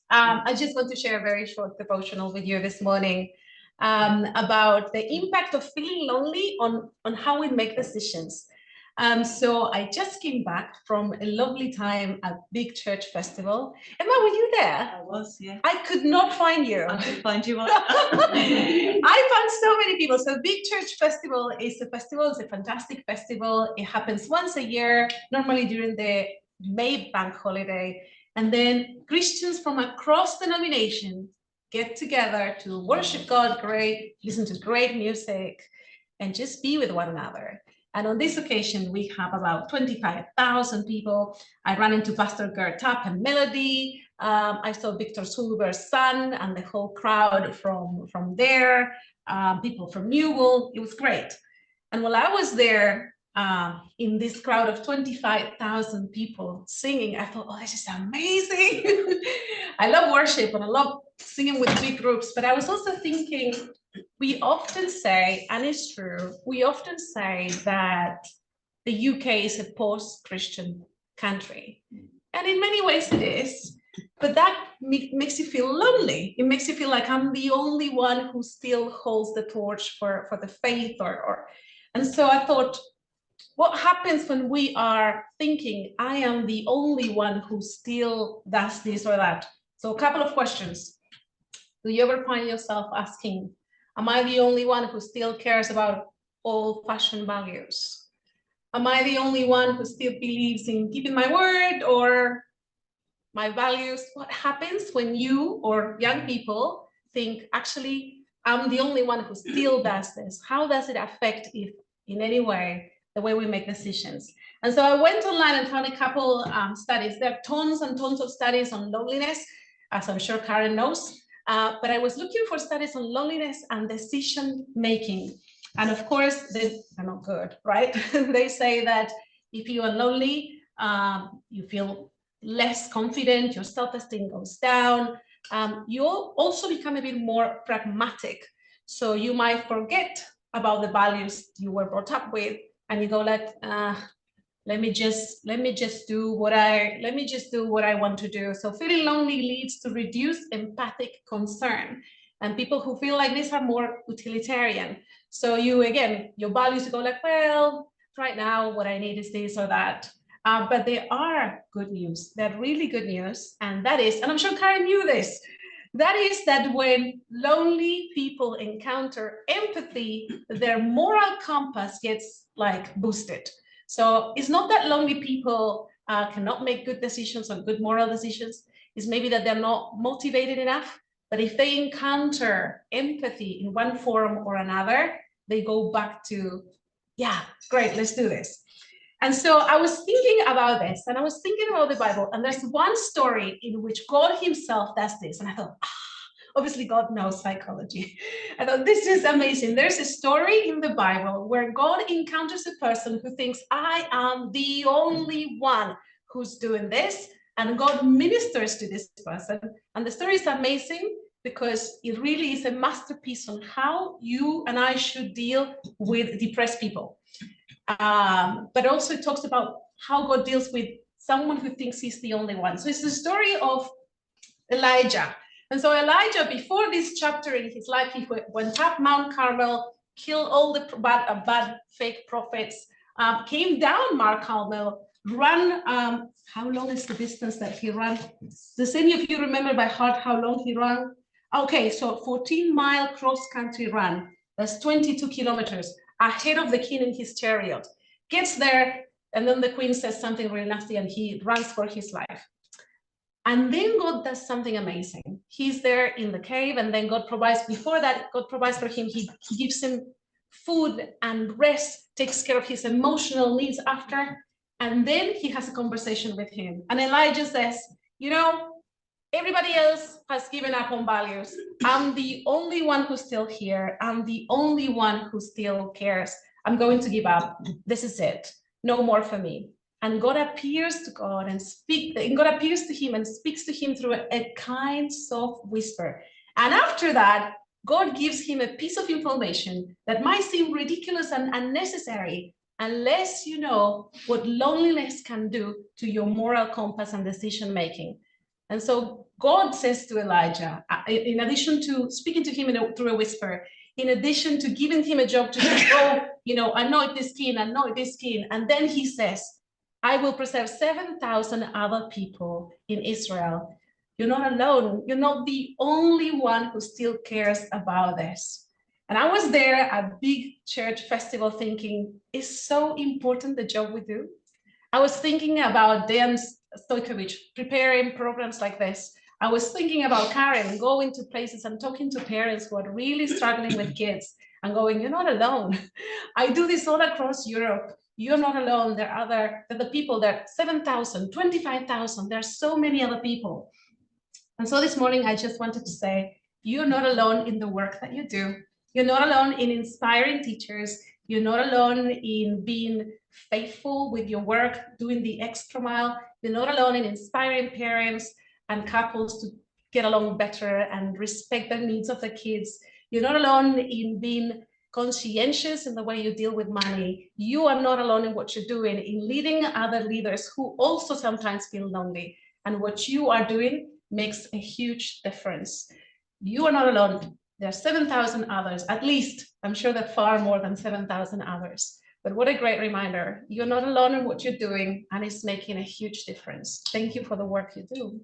I just want to share a very short devotional with you this morning about the impact of feeling lonely on how we make decisions. So I just came back from a lovely time at Big Church Festival. Emma, were you there? I was, yeah. I could not find you. I did find you. I found so many people. So Big Church Festival is a fantastic festival. It happens once a year, normally during the May bank holiday. And then Christians from across denominations get together to worship God, listen to great music, and just be with one another. And on this occasion, we have about 25,000 people. I ran into Pastor Gert Tapp and Melody. I saw Victor Sulber's son and the whole crowd from there, people from Newell. It was great. And while I was there, in this crowd of 25,000 people singing, I thought, oh, this is amazing. I love worship and I love singing with big groups, but I was also thinking, we often say, and it's true, we often say that the UK is a post-Christian country. And in many ways it is, but that makes you feel lonely. It makes you feel like I'm the only one who still holds the torch for the faith and so I thought, what happens when we are thinking, I am the only one who still does this or that? So a couple of questions. Do you ever find yourself asking, am I the only one who still cares about old-fashioned values? Am I the only one who still believes in keeping my word or my values? What happens when you or young people think, actually, I'm the only one who still does this? How does it affect, if in any way, the way we make decisions? And so I went online and found a couple studies. There are tons and tons of studies on loneliness, as I'm sure Karen knows. But I was looking for studies on loneliness and decision making. And of course, they're not good, right? They say that if you are lonely, you feel less confident, your self-esteem goes down. You'll also become a bit more pragmatic. So you might forget about the values you were brought up with, and you go like, let me just do what I want to do. So feeling lonely leads to reduced empathic concern, and people who feel like this are more utilitarian. So your values go like, well, right now what I need is this or that. But there are good news. They're really good news, and that is, and I'm sure Karen knew this, that is that when lonely people encounter empathy, their moral compass gets like boosted. So it's not that lonely people cannot make good decisions or good moral decisions. It's maybe that they're not motivated enough. But if they encounter empathy in one form or another, they go back to, yeah, great, let's do this. And so I was thinking about this, and I was thinking about the Bible, and there's one story in which God himself does this. And I thought, obviously God knows psychology. I thought, this is amazing. There's a story in the Bible where God encounters a person who thinks, I am the only one who's doing this. And God ministers to this person. And the story is amazing because it really is a masterpiece on how you and I should deal with depressed people. But also it talks about how God deals with someone who thinks he's the only one. So it's the story of Elijah. And so Elijah, before this chapter in his life, he went up Mount Carmel, killed all the bad fake prophets, came down Mount Carmel, ran, how long is the distance that he ran? Does any of you remember by heart how long he ran? Okay, so 14-mile cross-country run. That's 22 kilometers. Ahead of the king in his chariot, gets there, and then the queen says something really nasty, and he runs for his life. And then God does something amazing. He's there in the cave, and then God provides, before that, God provides for him. He gives him food and rest, takes care of his emotional needs after, and then he has a conversation with him. And Elijah says, you know, everybody else has given up on values. I'm the only one who's still here. I'm the only one who still cares. I'm going to give up. This is it. No more for me. And God appears to God appears to him and speaks to him through a kind, soft whisper. And after that, God gives him a piece of information that might seem ridiculous and unnecessary unless you know what loneliness can do to your moral compass and decision making. And so God says to Elijah, in addition to speaking to him through a whisper, in addition to giving him a job to go, anoint this king, anoint this king, and then he says, I will preserve 7,000 other people in Israel. You're not alone. You're not the only one who still cares about this. And I was there at big church festival thinking, it's so important the job we do. I was thinking about Dan Stojkovic preparing programs like this. I was thinking about Karen going to places and talking to parents who are really struggling with kids and going, you're not alone. I do this all across Europe. You're not alone. There are the people, there are 7,000, 25,000. There are so many other people. And so this morning, I just wanted to say, you're not alone in the work that you do. You're not alone in inspiring teachers. You're not alone in being faithful with your work, doing the extra mile. You're not alone in inspiring parents and couples to get along better and respect the needs of the kids. You're not alone in being conscientious in the way you deal with money. You are not alone in what you're doing, in leading other leaders who also sometimes feel lonely. And what you are doing makes a huge difference. You are not alone. There are 7,000 others, at least. I'm sure that far more than 7,000 others. But what a great reminder. You're not alone in what you're doing, and it's making a huge difference. Thank you for the work you do.